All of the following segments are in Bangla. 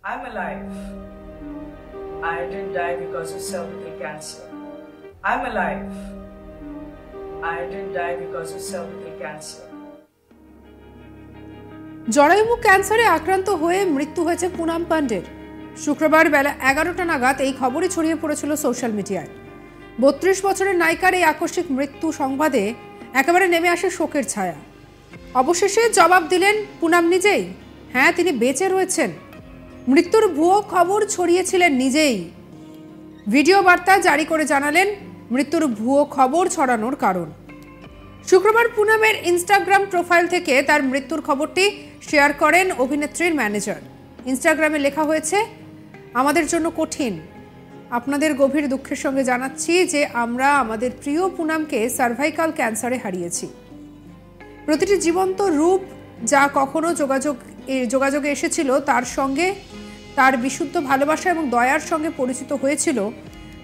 I'm alive. I didn't die because of cervical cancer. I'm alive. I didn't die because of cervical cancer. জরায়ুমুখ ক্যান্সারে আক্রান্ত হয়ে মৃত্যু হয়েছে পুনাম পান্ডের। শুক্রবার বেলা 11টা নাগাদ এই খবরই ছড়িয়ে পড়েছিল সোশ্যাল মিডিয়ায়। 32 বছরের নায়িকার এই আকস্মিক মৃত্যু সংবাদে একেবারে নেমে আসে শোকের ছায়া। অবশেষে জবাব দিলেন পুনাম নিজেই। হ্যাঁ, তিনি বেঁচে রয়েছেন। মৃত্যুর ভুয়ো খবর ছড়িয়েছিলেন নিজেই। ভিডিও বার্তা জারি করে জানালেন মৃত্যুর ভুয়ো খবর ছড়ানোর কারণ। শুক্রবার পুনামের ইনস্টাগ্রাম প্রোফাইল থেকে তার মৃত্যুর খবরটি শেয়ার করেন অভিনেত্রীর ম্যানেজার। ইনস্টাগ্রামে লেখা হয়েছে, আমাদের জন্য কঠিন। আপনাদের গভীর দুঃখের সঙ্গে জানাচ্ছি যে আমরা আমাদের প্রিয় পুনামকে সার্ভাইকাল ক্যান্সারে হারিয়েছি। প্রতিটি জীবন্ত রূপ যা কখনো যোগাযোগে এসেছিল তার সঙ্গে তার বিশুদ্ধ ভালোবাসা এবং দয়ার সঙ্গে পরিচিত হয়েছিল।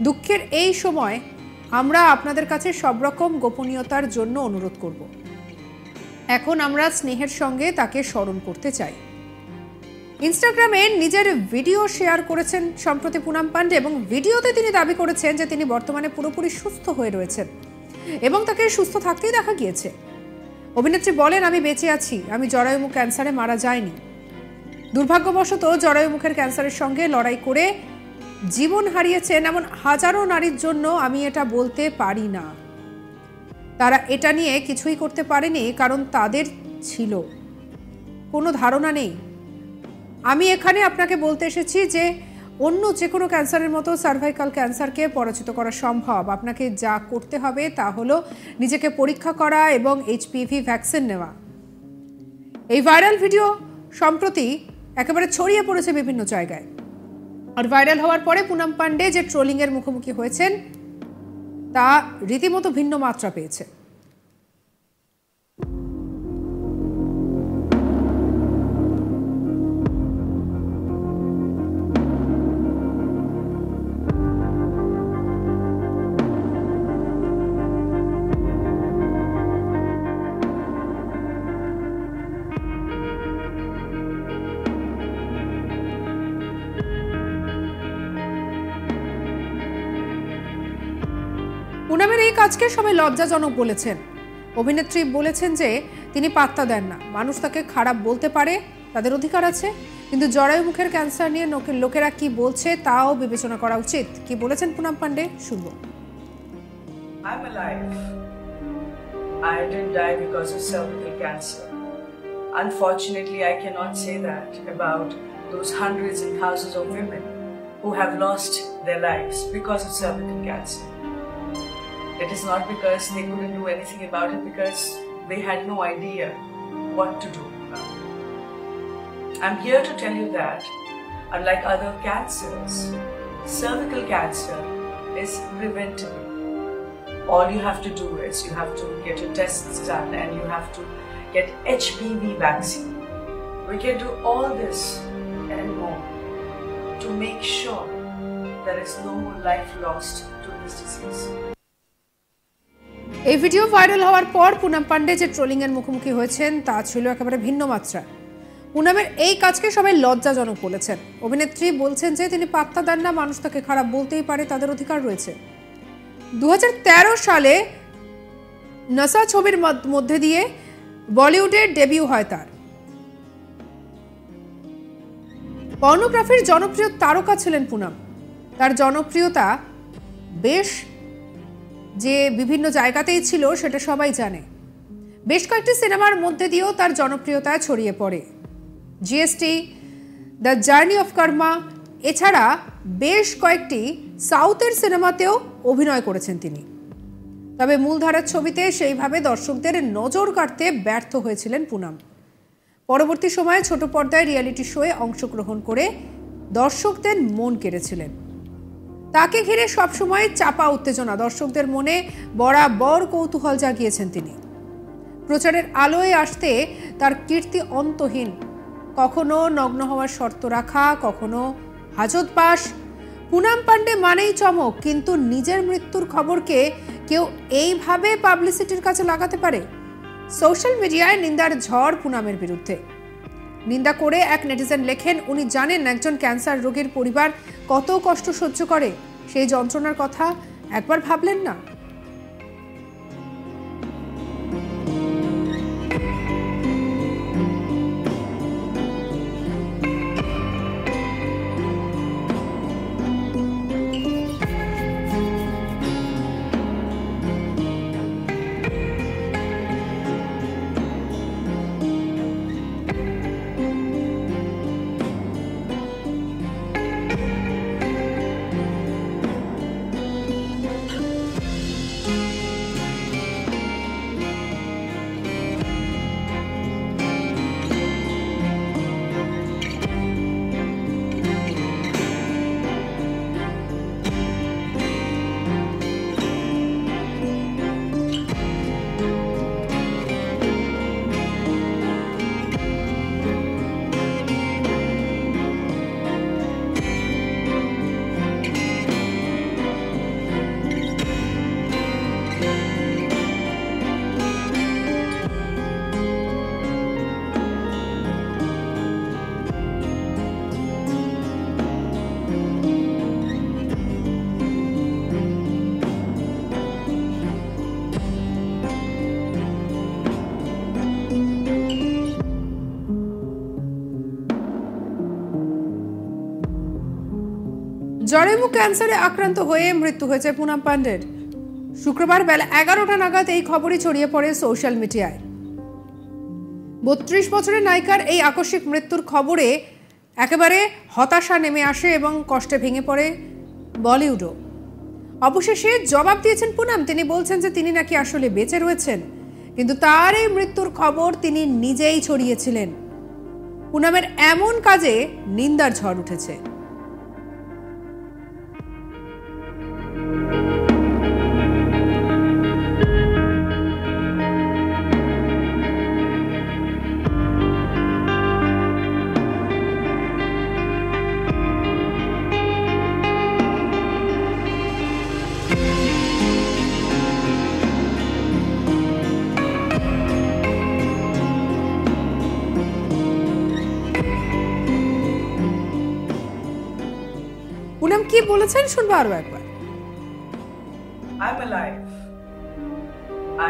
দুঃখের এই সময় আমরা আপনাদের কাছে সব রকম গোপনীয়তার জন্য অনুরোধ করব। এখন আমরা স্নেহের সঙ্গে তাকে স্মরণ করতে চাই। ইনস্টাগ্রামে নিজের ভিডিও শেয়ার করেছেন সম্প্রতি পুনাম পান্ডে এবং ভিডিওতে তিনি দাবি করেছেন যে তিনি বর্তমানে পুরোপুরি সুস্থ হয়ে রয়েছেন এবং তাকে সুস্থ থাকতেই দেখা গিয়েছে। অভিনেত্রী বলেন, আমি বেঁচে আছি, আমি জরায়ুমুখ ক্যান্সারে মারা যাইনি। দুর্ভাগ্যবশত জরায়ুমুখের ক্যান্সারের সঙ্গে লড়াই করে জীবন হারিয়েছেন এমন হাজারো নারীর জন্য আমি এটা বলতে পারি না। তারা এটা নিয়ে কিছুই করতে পারেনি কারণ তাদের ছিল কোনো ধারণা নেই। আমি এখানে আপনাকে বলতে এসেছি যে অন্য যে কোনো ক্যান্সারের মতো সার্ভাইকাল ক্যান্সারকে পরাজিত করা সম্ভব। আপনাকে যা করতে হবে তা হলো নিজেকে পরীক্ষা করা এবং এইচপিভি ভ্যাকসিন নেওয়া। এই ভাইরাল ভিডিও সম্প্রতি একেবারে ছড়িয়ে পড়েছে বিভিন্ন জায়গায়। আর ভাইরাল হওয়ার পরে পুনাম পান্ডে যে ট্রোলিংয়ের মুখোমুখি হয়েছেন তা রীতিমতো ভিন্ন মাত্রা পেয়েছে। পুনামের এই কাজকে সবাই লজ্জাজনক বলেছেন। অভিনেত্রী বলেছেন যে তিনি পাত্তা দেন না, মানুষ তাকে খারাপ বলতে পারে, তাদের অধিকার আছে, কিন্তু জরায়ুমুখের ক্যান্সার নিয়ে লোকেরা কি বলছে তাও বিবেচনা করা উচিত। কি বলেছেন পুনাম পান্ডে শুনবো। I'm alive. I didn't die because of cervical cancer. Unfortunately, I cannot say that about those hundreds and thousands of women who have lost their lives because of cervical cancer. It is not because they couldn't do anything about it, because they had no idea what to do. I'm here to tell you that, unlike other cancers, cervical cancer is preventable. All you have to do is you have to get your tests done and you have to get HPV vaccine. We can do all this and more to make sure there is no more life lost to this disease. এই ভিডিও ভাইরাল হওয়ার পর পুনাম পান্ডে যে ট্রোলিংয়ের মুখোমুখি হয়েছেন তা ছিল একেবারে ভিন্ন মাত্রা। পুনামের এই কাজকে সবাই লজ্জাজনক বলেছেন। অভিনেত্রী বলছেন যে তিনি পাত্তা দেন না, মানুষ তাকে খারাপ বলতেই পারে, তাদের অধিকার রয়েছে। 2013 সালে নসা ছবির মধ্যে দিয়ে বলিউডে ডেবিউ হয় তার। পর্নোগ্রাফির জনপ্রিয় তারকা ছিলেন পুনাম। তার জনপ্রিয়তা বেশ যে বিভিন্ন জায়গাতেই ছিল সেটা সবাই জানে। বেশ কয়েকটি সিনেমার মধ্যে দিয়েও তার জনপ্রিয়তা ছড়িয়ে পড়ে। জিএসটি, দ্য জার্নি অফ কর্মা, এছাড়া বেশ কয়েকটি সাউথের সিনেমাতেও অভিনয় করেছেন তিনি। তবে মূলধারার ছবিতে সেইভাবে দর্শকদের নজর কাড়তে ব্যর্থ হয়েছিলেন পুনাম। পরবর্তী সময়ে ছোট পর্দায় রিয়েলিটি শোয়ে অংশগ্রহণ করে দর্শকদের মন কেড়েছিলেন। তাকে ঘিরে সবসময় চাপা উত্তেজনা, দর্শকদের মনে বরাবর কৌতূহল জাগিয়েছেন তিনি। প্রচারের আলোয় আসতে তার কীর্তি অন্তহীন। কখনো নগ্ন হওয়ার শর্ত রাখা, কখনো হাজত পাস। পুনাম পান্ডে মানেই চমক, কিন্তু নিজের মৃত্যুর খবরকে কেউ এইভাবে পাবলিসিটির কাছে লাগাতে পারে? সোশ্যাল মিডিয়ায় নিন্দার ঝড় পুনামের বিরুদ্ধে। নিন্দা করে এক নেটিজেন লেখেন, উনি জানেন একজন ক্যান্সার রোগীর পরিবার কত কষ্ট সহ্য করে, সেই যন্ত্রণার কথা একবার ভাবলেন না? জরায়ু ক্যান্সারে আক্রান্ত হয়ে মৃত্যু হয়েছে পুনাম পান্ডের। শুক্রবার বেলা 11টা নাগাদ এই খবরই ছড়িয়ে পড়ে সোশ্যাল মিডিয়ায়। 32 বছরের নায়িকার এই আকস্মিক মৃত্যুর খবরে একেবারে হতাশা নেমে আসে এবং কষ্টে ভেঙে পড়ে বলিউডও। অবশেষে জবাব দিয়েছেন পুনাম। তিনি বলছেন যে তিনি নাকি আসলে বেঁচে রয়েছেন, কিন্তু তার এই মৃত্যুর খবর তিনি নিজেই ছড়িয়েছিলেন। পুনামের এমন কাজে নিন্দার ঝড় উঠেছে। পুনাম কি বলেছেন শুনবো আরো একবার। I'm alive.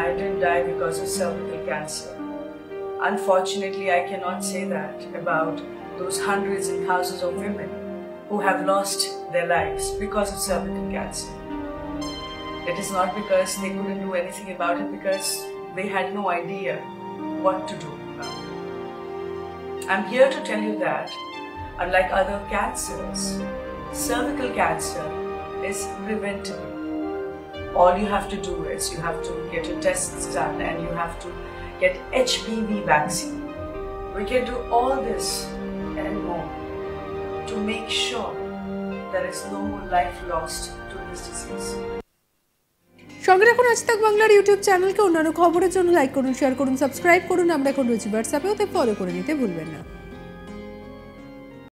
I didn't die because of cervical cancer. Unfortunately, I cannot say that about those hundreds and thousands of women who have lost their lives because of cervical cancer. It is not because they couldn't do anything about it, because they had no idea what to do. I'm here to tell you that, unlike other cancers, cervical cancer is preventable. All you have to do is you have to get your tests done and you have to get HPV vaccine. We can do all this and more to make sure there is no more life lost to this disease. সঙ্গে রাখুন আজ তাক বাংলার ইউটিউব চ্যানেলকে। অন্যান্য খবরের জন্য লাইক করুন, শেয়ার করুন, সাবস্ক্রাইব করুন। আমরা এখন রয়েছি হোয়াটসঅ্যাপেও, তাই ফলো করে নিতে ভুলবেন না।